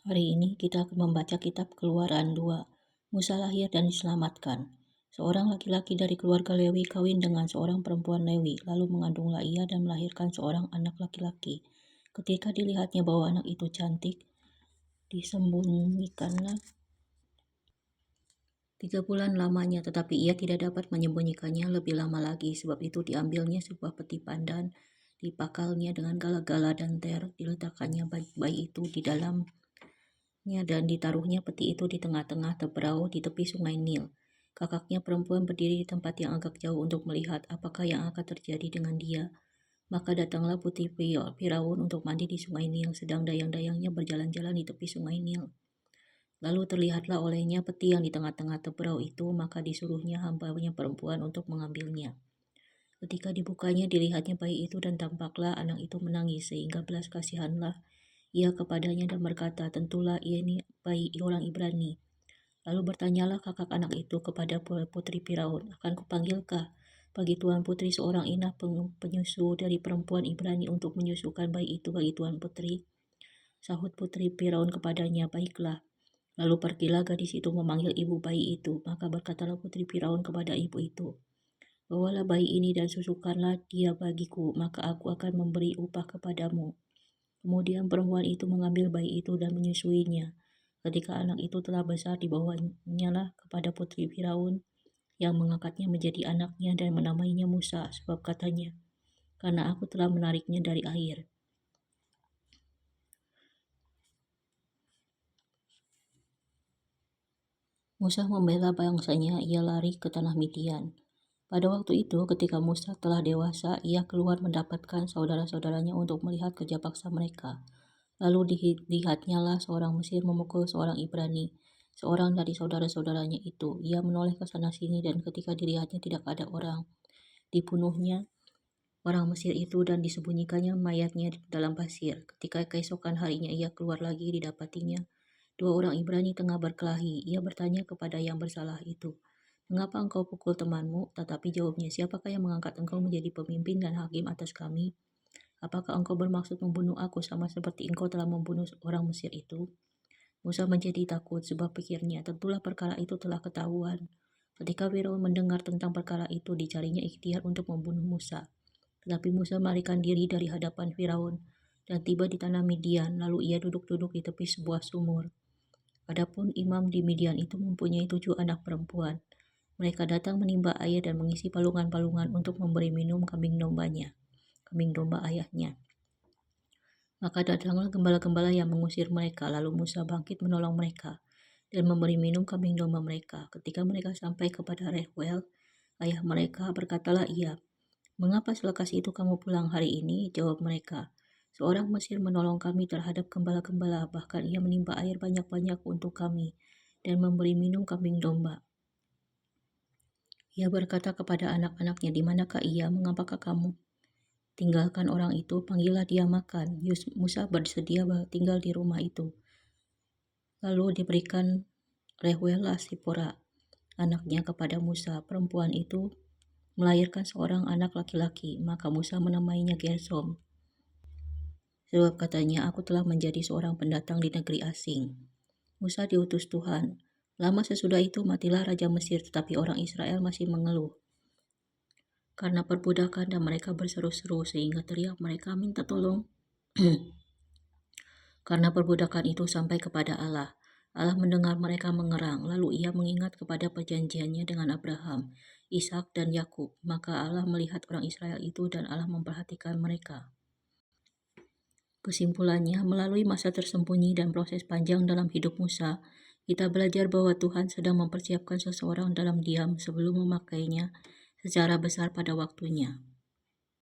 Hari ini kita akan membaca kitab Keluaran 2. Musa lahir dan diselamatkan. Seorang laki-laki dari keluarga Lewi kawin dengan seorang perempuan Lewi, lalu mengandunglah ia dan melahirkan seorang anak laki-laki. Ketika dilihatnya bahwa anak itu cantik, disembunyikanlah 3 bulan lamanya, tetapi ia tidak dapat menyembunyikannya lebih lama lagi. Sebab itu diambilnya sebuah peti pandan, dipakalnya dengan gala-gala dan ter, diletakkannya bayi itu di dalam dan ditaruhnya peti itu di tengah-tengah teberau di tepi sungai Nil. Kakaknya perempuan berdiri di tempat yang agak jauh untuk melihat apakah yang akan terjadi dengan dia. Maka datanglah putri Firaun untuk mandi di sungai Nil, sedang dayang-dayangnya berjalan-jalan di tepi sungai Nil. Lalu terlihatlah olehnya peti yang di tengah-tengah teberau itu, maka disuruhnya hambanya perempuan untuk mengambilnya. Ketika dibukanya, dilihatnya bayi itu dan tampaklah anak itu menangis, sehingga belas kasihanlah ia kepadanya dan berkata, tentulah ia ini bayi orang Ibrani. Lalu bertanyalah kakak anak itu kepada putri Firaun, akan kupanggilkah bagi tuan putri seorang inah penyusu dari perempuan Ibrani untuk menyusukan bayi itu bagi tuan putri? Sahut putri Firaun kepadanya, baiklah. Lalu pergilah gadis itu memanggil ibu bayi itu. Maka berkatalah putri Firaun kepada ibu itu, bawalah bayi ini dan susukanlah dia bagiku, maka aku akan memberi upah kepadamu. Kemudian perempuan itu mengambil bayi itu dan menyusuinya. Ketika anak itu telah besar, dibawanya lah kepada putri Firaun, yang mengangkatnya menjadi anaknya dan menamainya Musa, sebab katanya, karena aku telah menariknya dari air. Musa membela bangsanya, ia lari ke tanah Midian. Pada waktu itu, ketika Musa telah dewasa, ia keluar mendapatkan saudara-saudaranya untuk melihat kerja paksa mereka. Lalu dilihatnya lah seorang Mesir memukul seorang Ibrani, seorang dari saudara-saudaranya itu. Ia menoleh ke sana-sini dan ketika dilihatnya tidak ada orang, dibunuhnya orang Mesir itu dan disembunyikannya mayatnya dalam pasir. Ketika keesokan harinya ia keluar lagi, didapatinya 2 orang Ibrani tengah berkelahi. Ia bertanya kepada yang bersalah itu, mengapa engkau pukul temanmu? Tetapi jawabnya, siapakah yang mengangkat engkau menjadi pemimpin dan hakim atas kami? Apakah engkau bermaksud membunuh aku sama seperti engkau telah membunuh orang Mesir itu? Musa menjadi takut sebab pikirnya, tentulah perkara itu telah ketahuan. Ketika Firaun mendengar tentang perkara itu, dicarinya ikhtiar untuk membunuh Musa. Tetapi Musa melarikan diri dari hadapan Firaun dan tiba di tanah Midian, lalu ia duduk-duduk di tepi sebuah sumur. Adapun imam di Midian itu mempunyai 7 anak perempuan. Mereka datang menimba air dan mengisi palungan-palungan untuk memberi minum kambing domba ayahnya. Maka datanglah gembala-gembala yang mengusir mereka, lalu Musa bangkit menolong mereka dan memberi minum kambing domba mereka. Ketika mereka sampai kepada Reuel, ayah mereka, berkatalah ia, mengapa selekas itu kamu pulang hari ini? Jawab mereka, seorang Mesir menolong kami terhadap gembala-gembala, bahkan ia menimba air banyak-banyak untuk kami dan memberi minum kambing domba. Ia berkata kepada anak-anaknya, di manakah ia? Mengapakah kamu tinggalkan orang itu? Panggillah dia makan. Musa bersedia tinggal di rumah itu. Lalu diberikan Reuel Sipora, anaknya kepada Musa. Perempuan itu melahirkan seorang anak laki-laki, maka Musa menamainya Gersom. Sebab katanya, aku telah menjadi seorang pendatang di negeri asing. Musa diutus Tuhan. Lama sesudah itu matilah Raja Mesir, tetapi orang Israel masih mengeluh karena perbudakan dan mereka berseru-seru sehingga teriak mereka minta tolong. Karena perbudakan itu sampai kepada Allah. Allah mendengar mereka mengerang, lalu ia mengingat kepada perjanjiannya dengan Abraham, Ishak dan Yakub. Maka Allah melihat orang Israel itu dan Allah memperhatikan mereka. Kesimpulannya, melalui masa tersembunyi dan proses panjang dalam hidup Musa, kita belajar bahwa Tuhan sedang mempersiapkan seseorang dalam diam sebelum memakainya secara besar pada waktunya.